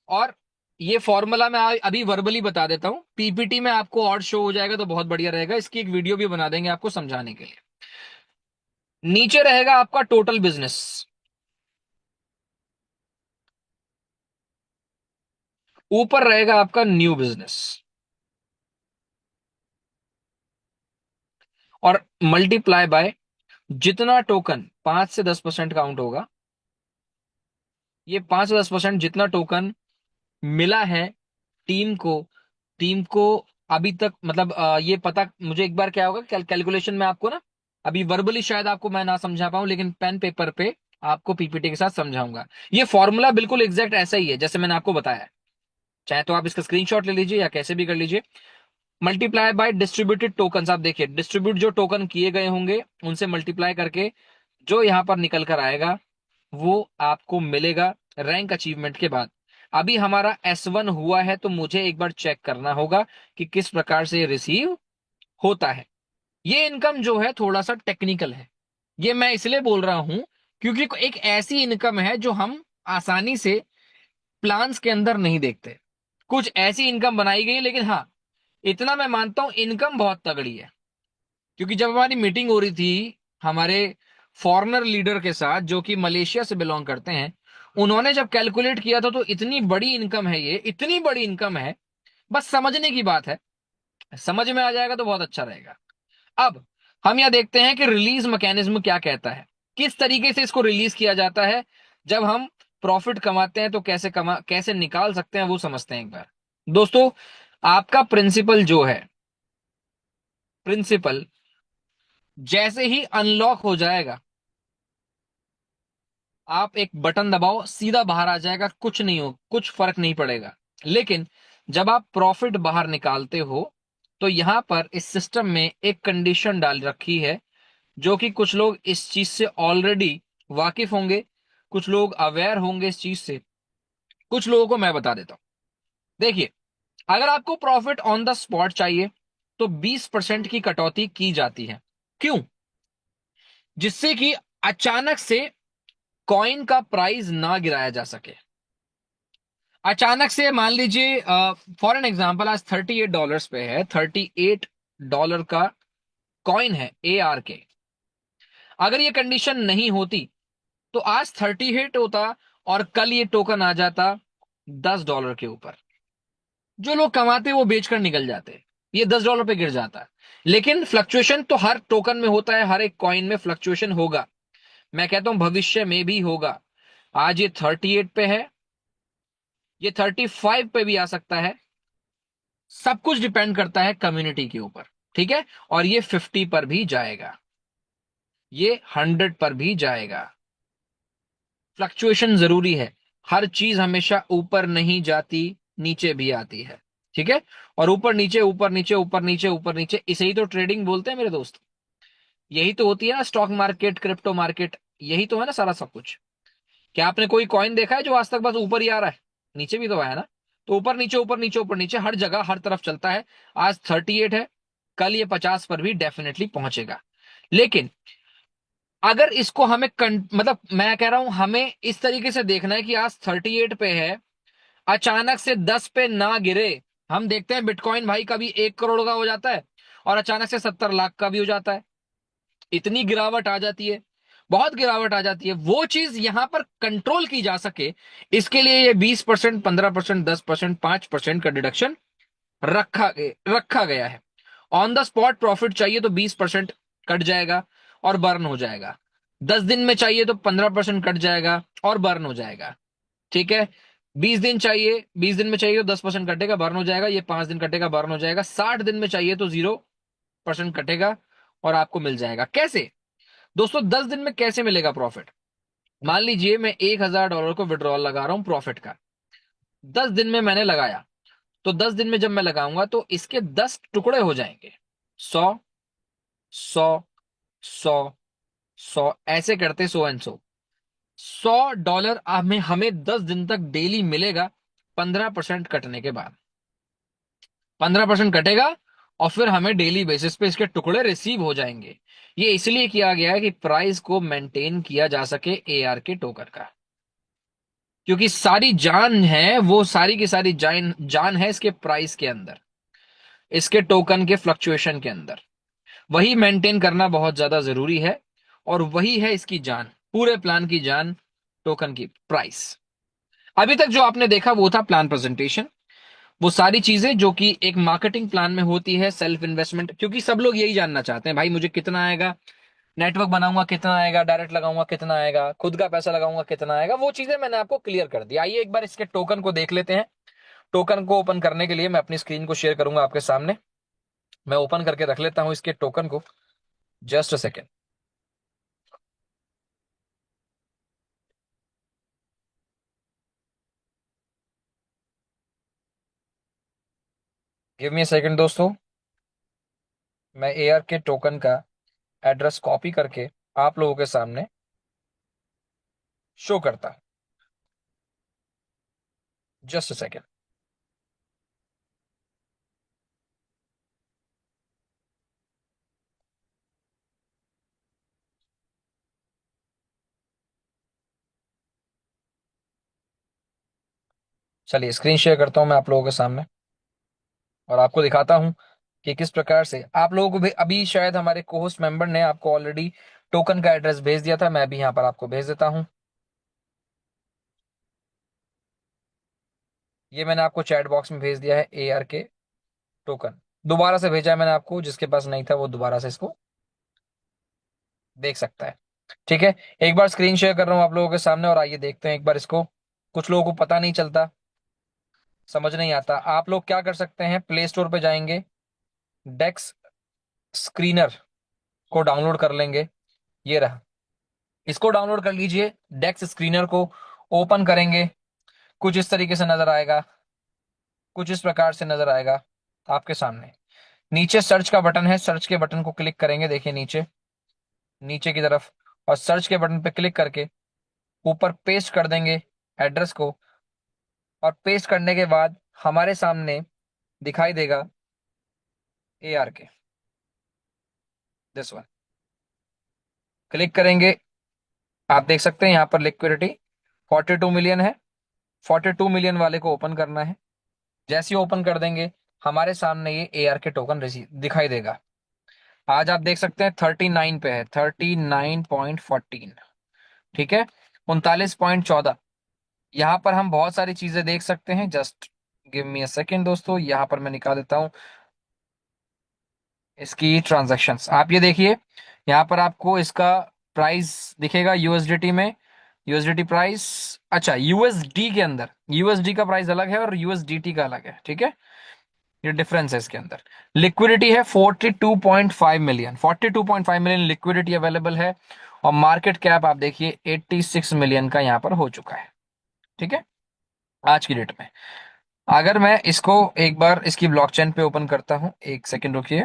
और ये फॉर्मूला मैं अभी वर्बली बता देता हूं, पीपीटी में आपको और शो हो जाएगा तो बहुत बढ़िया रहेगा। इसकी एक वीडियो भी बना देंगे आपको समझाने के लिए। नीचे रहेगा आपका टोटल बिजनेस, ऊपर रहेगा आपका न्यू बिजनेस, और मल्टीप्लाई बाय जितना टोकन 5 से 10% काउंट होगा। ये 5 से 10% जितना टोकन मिला है टीम को, टीम को अभी तक, मतलब ये पता मुझे एक बार क्या होगा, कैलकुलेशन में आपको ना, अभी वर्बली शायद आपको मैं ना समझा पाऊं, लेकिन पेन पेपर पे आपको पीपीटी के साथ समझाऊंगा। ये फॉर्मूला बिल्कुल एग्जैक्ट ऐसा ही है जैसे मैंने आपको बताया है। चाहे तो आप इसका स्क्रीनशॉट ले लीजिए या कैसे भी कर लीजिए। मल्टीप्लाई बाय डिस्ट्रीब्यूटेड टोकन, आप देखिए डिस्ट्रीब्यूट जो टोकन किए गए होंगे उनसे मल्टीप्लाई करके जो यहां पर निकल कर आएगा वो आपको मिलेगा रैंक अचीवमेंट के बाद। अभी हमारा S1 हुआ है तो मुझे एक बार चेक करना होगा कि किस प्रकार से रिसीव होता है। ये इनकम जो है थोड़ा सा टेक्निकल है, ये मैं इसलिए बोल रहा हूं क्योंकि एक ऐसी इनकम है जो हम आसानी से प्लान्स के अंदर नहीं देखते। कुछ ऐसी इनकम बनाई गई है, लेकिन हाँ, इतना मैं मानता हूं इनकम बहुत तगड़ी है। क्योंकि जब हमारी मीटिंग हो रही थी हमारे फॉरेनर लीडर के साथ जो कि मलेशिया से बिलोंग करते हैं, उन्होंने जब कैलकुलेट किया था तो इतनी बड़ी इनकम है, ये इतनी बड़ी इनकम है। बस समझने की बात है, समझ में आ जाएगा तो बहुत अच्छा रहेगा। अब हम यह देखते हैं कि रिलीज मैकेनिज्म क्या कहता है, किस तरीके से इसको रिलीज किया जाता है। जब हम प्रॉफिट कमाते हैं तो कैसे निकाल सकते हैं वो समझते हैं एक बार। दोस्तों, आपका प्रिंसिपल जो है, प्रिंसिपल जैसे ही अनलॉक हो जाएगा, आप एक बटन दबाओ सीधा बाहर आ जाएगा, कुछ नहीं हो, कुछ फर्क नहीं पड़ेगा। लेकिन जब आप प्रॉफिट बाहर निकालते हो तो यहां पर इस सिस्टम में एक कंडीशन डाल रखी है, जो कि कुछ लोग इस चीज से ऑलरेडी वाकिफ होंगे, कुछ लोग अवेयर होंगे इस चीज से, कुछ लोगों को मैं बता देता हूं। देखिए, अगर आपको प्रॉफिट ऑन द स्पॉट चाहिए तो 20% की कटौती की जाती है। क्यों? जिससे कि अचानक से कॉइन का प्राइस ना गिराया जा सके। अचानक से मान लीजिए, फॉर एन एग्जाम्पल, आज $38 पे है, $38 का कॉइन है ARK। अगर ये कंडीशन नहीं होती तो आज 38 होता और कल ये टोकन आ जाता $10 के ऊपर। जो लोग कमाते वो बेचकर निकल जाते, ये $10 पे गिर जाता। लेकिन फ्लक्चुएशन तो हर टोकन में होता है, हर एक कॉइन में फ्लक्चुएशन होगा। मैं कहता हूं भविष्य में भी होगा। आज ये 38 पे है, ये 35 पे भी आ सकता है। सब कुछ डिपेंड करता है कम्युनिटी के ऊपर, ठीक है। और ये 50 पर भी जाएगा, ये 100 पर भी जाएगा। फ्लक्चुएशन जरूरी है, हर चीज हमेशा ऊपर नहीं जाती, नीचे भी आती है, ठीक है। और ऊपर नीचे ऊपर नीचे ऊपर नीचे ऊपर नीचे, इसे ही तो ट्रेडिंग बोलते हैं मेरे दोस्त। यही तो होती है ना स्टॉक मार्केट, क्रिप्टो मार्केट, यही तो है ना सारा सब कुछ। क्या आपने कोई कॉइन देखा है जो आज तक बस ऊपर ही आ रहा है? नीचे भी तो आया ना। तो ऊपर नीचे ऊपर नीचे ऊपर नीचे हर जगह हर तरफ चलता है। आज 38 है, कल ये 50 पर भी डेफिनेटली पहुंचेगा। लेकिन अगर इसको हमें मतलब मैं कह रहा हूं हमें इस तरीके से देखना है कि आज 38 पे है, अचानक से 10 पे ना गिरे। हम देखते हैं बिटकॉइन भाई कभी 1 करोड़ का हो जाता है और अचानक से 70 लाख का भी हो जाता है। इतनी गिरावट आ जाती है, बहुत गिरावट आ जाती है। वो चीज यहां पर कंट्रोल की जा सके, इसके लिए ये 20%, 15%, 10%, 5% का डिडक्शन रखा गया है। ऑन द स्पॉट प्रॉफिट चाहिए तो 20% कट जाएगा और बर्न हो जाएगा। 10 दिन में चाहिए तो 15% कट जाएगा और बर्न हो जाएगा, ठीक है। 20 दिन चाहिए, 20 दिन में चाहिए तो 10% कटेगा, बर्न हो जाएगा। ये 5 दिन कटेगा, बर्न हो जाएगा। 60 दिन में चाहिए तो 0% कटेगा और आपको मिल जाएगा। कैसे दोस्तों, 10 दिन में कैसे मिलेगा प्रॉफिट? मान लीजिए मैं $1,000 को विड्रॉल लगा रहा हूं प्रॉफिट का, 10 दिन में मैंने लगाया। तो 10 दिन में जब मैं लगाऊंगा तो इसके 10 टुकड़े हो जाएंगे। 100, 100, 100, 100, ऐसे करते 100 $100 हमें हमें 10 दिन तक डेली मिलेगा। 15% कटने के बाद 15% कटेगा और फिर हमें डेली बेसिस पे इसके टुकड़े रिसीव हो जाएंगे। ये इसलिए किया गया है कि प्राइस को मेंटेन किया जा सके ARK टोकन का। क्योंकि सारी जान है, वो सारी की सारी जान जान है इसके प्राइस के अंदर, इसके टोकन के फ्लक्चुएशन के अंदर। वही मेंटेन करना बहुत ज्यादा जरूरी है और वही है इसकी जान, पूरे प्लान की जान, टोकन की प्राइस। अभी तक जो आपने देखा वो था प्लान प्रेजेंटेशन, वो सारी चीजें जो कि एक मार्केटिंग प्लान में होती है, सेल्फ इन्वेस्टमेंट। क्योंकि सब लोग यही जानना चाहते हैं, भाई मुझे कितना आएगा, नेटवर्क बनाऊंगा कितना आएगा, डायरेक्ट लगाऊंगा कितना आएगा, खुद का पैसा लगाऊंगा कितना आएगा। वो चीजें मैंने आपको क्लियर कर दी। आइए एक बार इसके टोकन को देख लेते हैं। टोकन को ओपन करने के लिए मैं अपनी स्क्रीन को शेयर करूंगा आपके सामने। मैं ओपन करके रख लेता हूं इसके टोकन को। Just a second. Give me a second दोस्तों। मैं ARK टोकन का एड्रेस कॉपी करके आप लोगों के सामने शो करता हूं। Just a second. चलिए स्क्रीन शेयर करता हूं मैं आप लोगों के सामने और आपको दिखाता हूं कि किस प्रकार से आप लोगों को भी, अभी शायद हमारे कोहोस्ट मेंबर ने आपको ऑलरेडी टोकन का एड्रेस भेज दिया था, मैं भी यहाँ पर आपको भेज देता हूँ। ये मैंने आपको चैट बॉक्स में भेज दिया है AR के टोकन। दोबारा से भेजा है मैंने आपको, जिसके पास नहीं था वो दोबारा से इसको देख सकता है। ठीक है, एक बार स्क्रीन शेयर कर रहा हूँ आप लोगों के सामने और आइए देखते हैं एक बार इसको। कुछ लोगों को पता नहीं चलता, समझ नहीं आता। आप लोग क्या कर सकते हैं, प्ले स्टोर पे जाएंगे, डेक्स स्क्रीनर को डाउनलोड कर लेंगे। ये रहा, इसको डाउनलोड कर लीजिए। डेक्स स्क्रीनर को ओपन करेंगे, कुछ इस तरीके से नजर आएगा, कुछ इस प्रकार से नजर आएगा आपके सामने। नीचे सर्च का बटन है, सर्च के बटन को क्लिक करेंगे, देखिए नीचे, नीचे की तरफ, और सर्च के बटन पे क्लिक करके ऊपर पेस्ट कर देंगे एड्रेस को। और पेस्ट करने के बाद हमारे सामने दिखाई देगा AR के, दिस वन। क्लिक करेंगे, आप देख सकते हैं यहाँ पर लिक्विडिटी 42 मिलियन है। 42 मिलियन वाले को ओपन करना है। जैसे ही ओपन कर देंगे हमारे सामने ये AR के टोकन रिसीव दिखाई देगा। आज आप देख सकते हैं 39 पे है, 39.14। ठीक है, 39.14। यहाँ पर हम बहुत सारी चीजें देख सकते हैं। Just give me a second दोस्तों, यहाँ पर मैं निकाल देता हूँ इसकी ट्रांजैक्शंस। आप ये देखिए, यहाँ पर आपको इसका प्राइस दिखेगा USDT में। USDT प्राइस, अच्छा USD के अंदर, USD का प्राइस अलग है और USDT का अलग है। ठीक है, ये डिफरेंस है इसके अंदर। लिक्विडिटी है 42.5 मिलियन, 42.5 मिलियन लिक्विडिटी अवेलेबल है। और मार्केट कैप आप देखिए 86 मिलियन का यहाँ पर हो चुका है। ठीक है, आज की डेट में। अगर मैं इसको एक बार इसकी ब्लॉकचेन पे ओपन करता हूं, एक सेकंड रुकिए।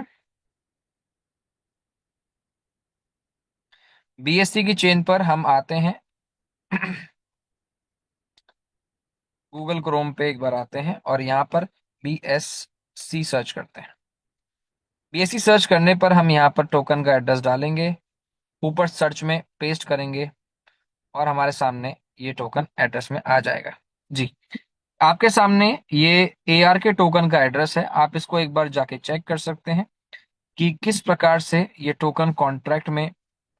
BSC की चेन पर हम आते हैं। गूगल क्रोम पे एक बार आते हैं और यहाँ पर BSC सर्च करते हैं। BSC सर्च करने पर हम यहाँ पर टोकन का एड्रेस डालेंगे, ऊपर सर्च में पेस्ट करेंगे और हमारे सामने ये टोकन एड्रेस में आ जाएगा। जी, आपके सामने ये AR के टोकन का एड्रेस है। आप इसको एक बार जाके चेक कर सकते हैं कि किस प्रकार से ये टोकन कॉन्ट्रैक्ट में,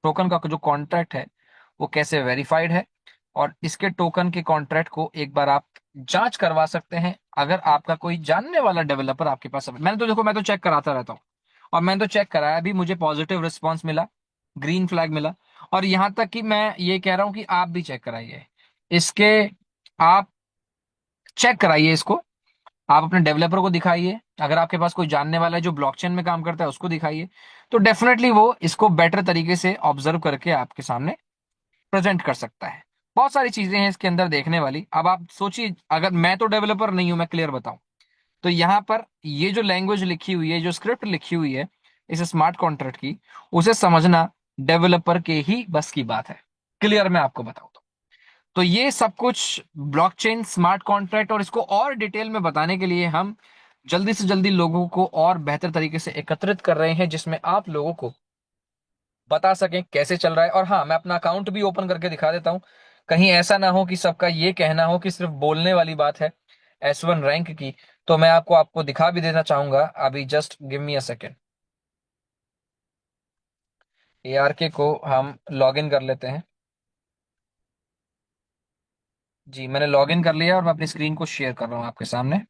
टोकन का जो कॉन्ट्रैक्ट है वो कैसे वेरीफाइड है। और इसके टोकन के कॉन्ट्रैक्ट को एक बार आप जांच करवा सकते हैं, अगर आपका कोई जानने वाला डेवलपर आपके पास है। मैंने तो देखो, मैं तो चेक कराता रहता हूँ और मैंने तो चेक कराया भी, मुझे पॉजिटिव रिस्पॉन्स मिला, ग्रीन फ्लैग मिला। और यहां तक कि मैं ये कह रहा हूं कि आप भी चेक कराइए इसके, आप चेक कराइए इसको। आप अपने डेवलपर को दिखाइए, अगर आपके पास कोई जानने वाला है जो ब्लॉकचेन में काम करता है उसको दिखाइए, तो डेफिनेटली वो इसको बेटर तरीके से ऑब्जर्व करके आपके सामने प्रेजेंट कर सकता है। बहुत सारी चीजें हैं इसके अंदर देखने वाली। अब आप सोचिए, अगर मैं तो डेवलपर नहीं हूं, मैं क्लियर बताऊं, तो यहाँ पर ये जो लैंग्वेज लिखी हुई है, जो स्क्रिप्ट लिखी हुई है इस स्मार्ट कॉन्ट्रैक्ट की, उसे समझना डेवलपर के ही बस की बात है। क्लियर मैं आपको बताऊं तो ये सब कुछ ब्लॉकचेन, स्मार्ट कॉन्ट्रैक्ट, और इसको और डिटेल में बताने के लिए हम जल्दी से जल्दी लोगों को और बेहतर तरीके से एकत्रित कर रहे हैं, जिसमें आप लोगों को बता सकें कैसे चल रहा है। और हाँ, मैं अपना अकाउंट भी ओपन करके दिखा देता हूं, कहीं ऐसा ना हो कि सबका ये कहना हो कि सिर्फ बोलने वाली बात है S1 रैंक की। तो मैं आपको आपको दिखा भी देना चाहूंगा अभी। Just give me a second. ARK को हम लॉग इन कर लेते हैं। जी, मैंने लॉग इन कर लिया और मैं अपनी स्क्रीन को शेयर कर रहा हूँ आपके सामने।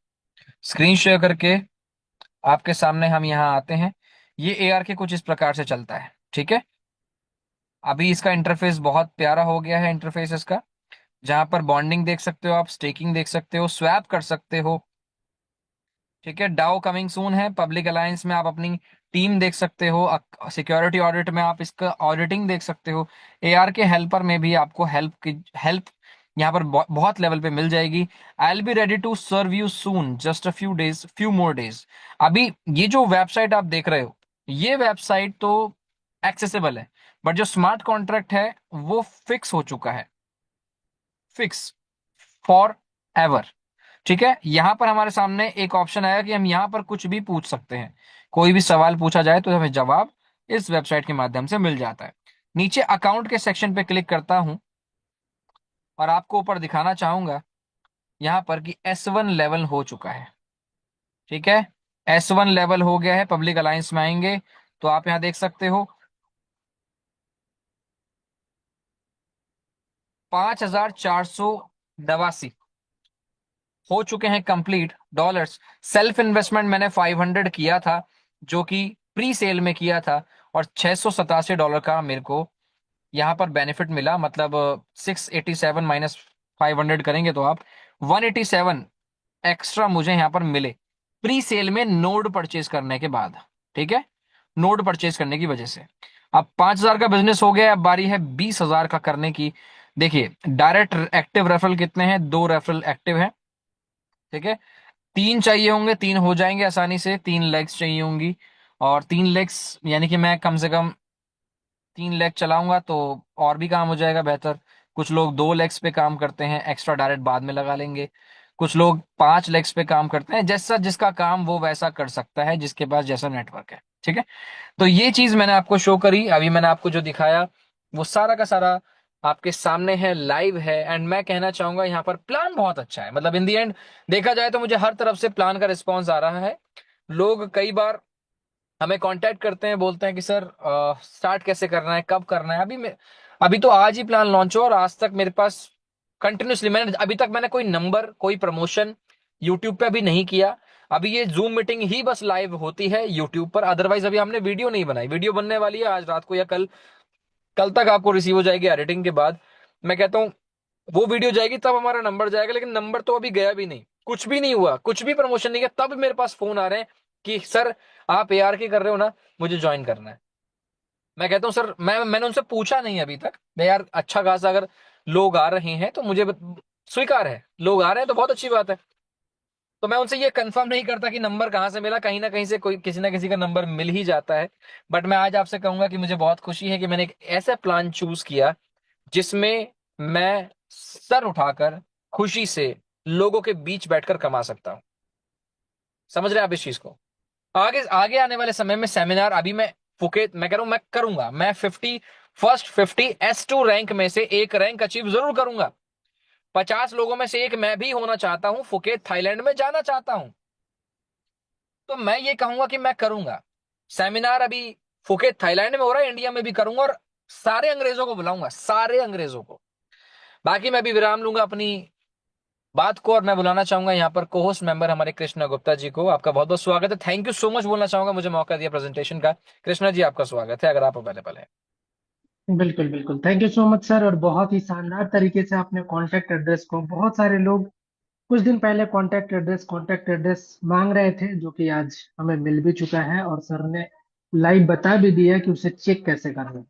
स्क्रीन शेयर करके आपके सामने हम यहाँ आते हैं। ये ARK कुछ इस प्रकार से चलता है। ठीक है, अभी इसका इंटरफेस बहुत प्यारा हो गया है, इंटरफेस इसका, जहां पर बॉन्डिंग देख सकते हो आप, स्टेकिंग देख सकते हो, स्वैप कर सकते हो। ठीक है, डाउ कमिंग सून है। पब्लिक अलायंस में आप अपनी टीम देख सकते हो। सिक्योरिटी ऑडिट में आप इसका ऑडिटिंग देख सकते हो। AR के हेल्पर में भी आपको हेल्प यहाँ पर बहुत लेवल पे मिल जाएगी। I will be ready to serve you soon, just a few days, few more days. अभी ये जो वेबसाइट आप देख रहे हो, ये वेबसाइट तो एक्सेसिबल है, बट जो स्मार्ट कॉन्ट्रैक्ट है वो फिक्स हो चुका है, फिक्स फॉर एवर। ठीक है, यहां पर हमारे सामने एक ऑप्शन आया कि हम यहां पर कुछ भी पूछ सकते हैं। कोई भी सवाल पूछा जाए तो हमें जवाब इस वेबसाइट के माध्यम से मिल जाता है। नीचे अकाउंट के सेक्शन पे क्लिक करता हूं और आपको ऊपर दिखाना चाहूंगा यहाँ पर कि S1 लेवल हो चुका है। ठीक है, S1 लेवल हो गया है। पब्लिक अलायंस में आएंगे तो आप यहाँ देख सकते हो 5,489 हो चुके हैं कंप्लीट डॉलर्स। सेल्फ इन्वेस्टमेंट मैंने 500 किया था, जो कि प्री सेल में किया था, और $687 का मेरे को यहाँ पर बेनिफिट मिला। मतलब 687 माइनस 500 करेंगे तो आप 187 एक्स्ट्रा मुझे यहाँ पर मिले प्री सेल में नोड परचेज करने के बाद। ठीक है, नोड परचेज करने की वजह से अब 5,000 का बिजनेस हो गया। अब बारी है 20,000 का करने की। देखिए, डायरेक्ट एक्टिव रेफरल कितने हैं? 2 रेफरल एक्टिव है। ठीक है, 3 चाहिए होंगे, 3 हो जाएंगे आसानी से। 3 लेग्स चाहिए होंगी, और 3 लेग्स यानी कि मैं कम से कम 3 लेग चलाऊंगा तो और भी काम हो जाएगा बेहतर। कुछ लोग 2 लेग्स पे काम करते हैं, एक्स्ट्रा डायरेक्ट बाद में लगा लेंगे। कुछ लोग 5 लेग्स पे काम करते हैं। जैसा जिसका काम वो वैसा कर सकता है, जिसके पास जैसा नेटवर्क है। ठीक है, तो ये चीज मैंने आपको शो करी। अभी मैंने आपको जो दिखाया वो सारा का सारा आपके सामने है, लाइव है। एंड मैं कहना चाहूंगा यहाँ पर प्लान बहुत अच्छा है। मतलब इन दी एंड देखा जाए तो मुझे हर तरफ से प्लान का रिस्पॉन्स आ रहा है। लोग कई बार हमें कांटेक्ट करते हैं, बोलते हैं कि सर स्टार्ट कैसे करना है, कब करना है। अभी तो आज ही प्लान लॉन्च हो, और आज तक मेरे पास कंटिन्यूसली मैंने कोई नंबर, कोई प्रमोशन यूट्यूब पे अभी नहीं किया। अभी ये जूम मीटिंग ही बस लाइव होती है यूट्यूब पर। अदरवाइज अभी हमने वीडियो नहीं बनाई। वीडियो बनने वाली है आज रात को या कल, कल तक आपको रिसीव हो जाएगी एडिटिंग के बाद। मैं कहता हूँ वो वीडियो जाएगी तब हमारा नंबर जाएगा। लेकिन नंबर तो अभी गया भी नहीं, कुछ भी नहीं हुआ, कुछ भी प्रमोशन नहीं किया। तब मेरे पास फोन आ रहे हैं कि सर आप ARK कर रहे हो ना, मुझे ज्वाइन करना है। मैं कहता हूँ सर, मैंने उनसे पूछा नहीं अभी तक। मैं यार अच्छा खासा अगर लोग आ रहे हैं तो मुझे स्वीकार है, लोग आ रहे हैं तो बहुत अच्छी बात है। तो मैं उनसे ये कंफर्म नहीं करता कि नंबर कहाँ से मिला। कहीं ना कहीं से कोई किसी ना किसी का नंबर मिल ही जाता है। बट मैं आज आपसे कहूंगा कि मुझे बहुत खुशी है कि मैंने एक ऐसा प्लान चूज किया जिसमें मैं सर उठाकर खुशी से लोगों के बीच बैठकर कमा सकता हूं। समझ रहे हैं आप इस चीज को? आगे आगे आने वाले समय में सेमिनार, अभी मैं कह रहा हूं, मैं करूंगा। मैं 50 S2 रैंक में से एक रैंक अचीव जरूर करूंगा। 50 लोगों में से एक मैं भी होना चाहता हूं। फुकेत थाईलैंड में जाना चाहता हूं। तो मैं ये कहूंगा कि मैं करूंगा सेमिनार। अभी फुकेत थाईलैंड में हो रहा है, इंडिया में भी करूंगा, और सारे अंग्रेजों को बुलाऊंगा, सारे अंग्रेजों को। बाकी मैं भी विराम लूंगा अपनी बात को, और मैं बुलाना चाहूंगा यहाँ पर को होस्ट मेंबर हमारे कृष्णा गुप्ता जी को। आपका बहुत बहुत स्वागत है। थैंक यू सो मच बोलना चाहूंगा, मुझे मौका दिया प्रेजेंटेशन का। कृष्णा जी, आपका स्वागत है, अगर आप अवेलेबल है। बिल्कुल बिल्कुल, thank you so much sir. और बहुत ही शानदार तरीके से आपने कॉन्टैक्ट एड्रेस को, बहुत सारे लोग कुछ दिन पहले कॉन्टैक्ट एड्रेस मांग रहे थे, जो कि आज हमें मिल भी चुका है, और सर ने लाइव बता भी दिया कि उसे चेक कैसे करना है।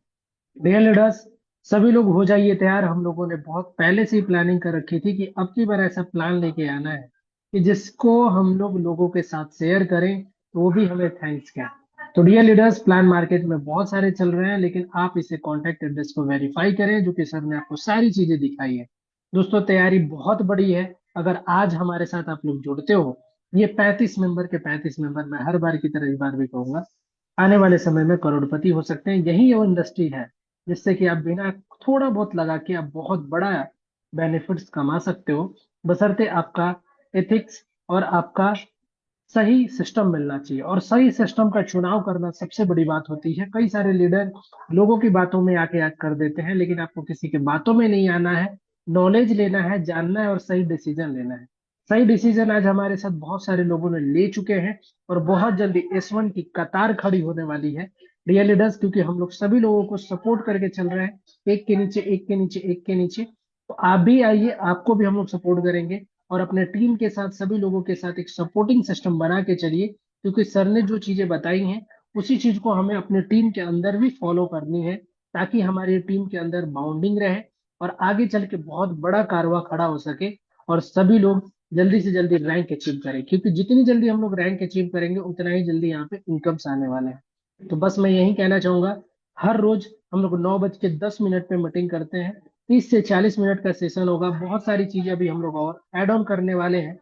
डियर लीडर्स, सभी लोग हो जाइए तैयार। हम लोगों ने बहुत पहले से ही प्लानिंग कर रखी थी कि अब की बार ऐसा प्लान लेके आना है कि जिसको हम लोग लोगों के साथ शेयर करें तो वो भी हमें थैंक्स कहें। तो डियर लीडर्स, प्लान मार्केट में बहुत सारे चल रहे हैं, लेकिन आप इसे कॉन्टैक्ट एड्रेस को वेरीफाई करें, जो कि सर ने आपको सारी चीजें दिखाई है। दोस्तों, तैयारी बहुत बड़ी है। अगर आज हमारे साथ आप लोग जुड़ते हो, ये 35 मेंबर के 35 मेंबर, मैं हर बार की तरह इस बार भी कहूंगा, आने वाले समय में करोड़पति हो सकते हैं। यही वो इंडस्ट्री है जिससे कि आप बिना थोड़ा बहुत लगा के आप बहुत बड़ा बेनिफिट्स कमा सकते हो, बशर्ते आपका एथिक्स और आपका सही सिस्टम मिलना चाहिए। और सही सिस्टम का चुनाव करना सबसे बड़ी बात होती है। कई सारे लीडर लोगों की बातों में आके याद कर देते हैं, लेकिन आपको किसी के बातों में नहीं आना है। नॉलेज लेना है, जानना है, और सही डिसीजन लेना है। सही डिसीजन आज हमारे साथ बहुत सारे लोगों ने ले चुके हैं, और बहुत जल्दी S1 की कतार खड़ी होने वाली है। रियल लीडर्स, क्योंकि हम लोग सभी लोगों को सपोर्ट करके चल रहे हैं, एक के नीचे एक के नीचे एक के नीचे। तो आप भी आइए, आपको भी हम लोग सपोर्ट करेंगे, और अपने टीम के साथ सभी लोगों के साथ एक सपोर्टिंग सिस्टम बना के चलिए। क्योंकि सर ने जो चीजें बताई हैं उसी चीज को हमें अपने टीम के अंदर भी फॉलो करनी है, ताकि हमारी टीम के अंदर बाउंडिंग रहे और आगे चल के बहुत बड़ा कारवा खड़ा हो सके, और सभी लोग जल्दी से जल्दी रैंक अचीव करें। क्योंकि जितनी जल्दी हम लोग रैंक अचीव करेंगे, उतना ही जल्दी यहाँ पे इनकम्स आने वाले हैं। तो बस मैं यही कहना चाहूंगा, हर रोज हम लोग 9:10 पे मीटिंग करते हैं। 30 से 40 मिनट का सेशन होगा। बहुत सारी चीजें अभी हम लोग और ऐड ऑन करने वाले हैं।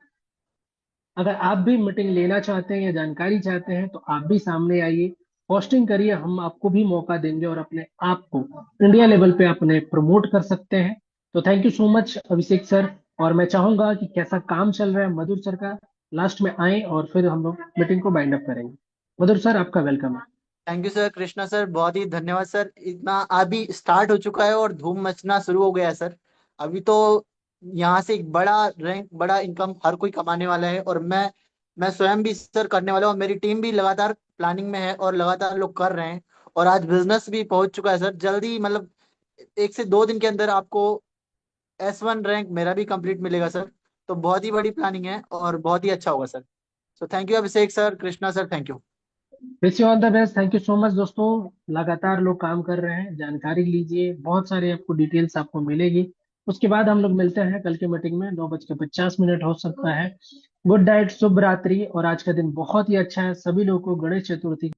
अगर आप भी मीटिंग लेना चाहते हैं या जानकारी चाहते हैं, तो आप भी सामने आइए, पोस्टिंग करिए, हम आपको भी मौका देंगे, और अपने आप को इंडिया लेवल पे अपने प्रमोट कर सकते हैं। तो thank you so much Abhishek sir, और मैं चाहूंगा कि कैसा काम चल रहा है मधुर सर का, लास्ट में आए और फिर हम लोग मीटिंग को बाइंड अप करेंगे। मधुर सर, आपका वेलकम है। Thank you sir, Krishna sir, बहुत ही धन्यवाद सर। इतना अभी स्टार्ट हो चुका है और धूम मचना शुरू हो गया है सर। अभी तो यहाँ से एक बड़ा रैंक, बड़ा इनकम हर कोई कमाने वाला है, और मैं स्वयं भी सर करने वाला हूँ, और मेरी टीम भी लगातार प्लानिंग में है और लगातार लोग कर रहे हैं। और आज बिजनेस भी पहुंच चुका है सर। जल्दी मतलब 1 से 2 दिन के अंदर आपको S1 रैंक मेरा भी कंप्लीट मिलेगा सर। तो बहुत ही बड़ी प्लानिंग है और बहुत ही अच्छा होगा sir. So thank you Abhishek sir, Krishna sir, thank you. Wish you all the best. Thank you so much दोस्तों। लगातार लोग काम कर रहे हैं, जानकारी लीजिए, बहुत सारे आपको डिटेल्स आपको मिलेगी। उसके बाद हम लोग मिलते हैं कल की मीटिंग में, 9:50 हो सकता है। गुड नाइट, शुभ रात्रि। और आज का दिन बहुत ही अच्छा है, सभी लोगों को गणेश चतुर्थी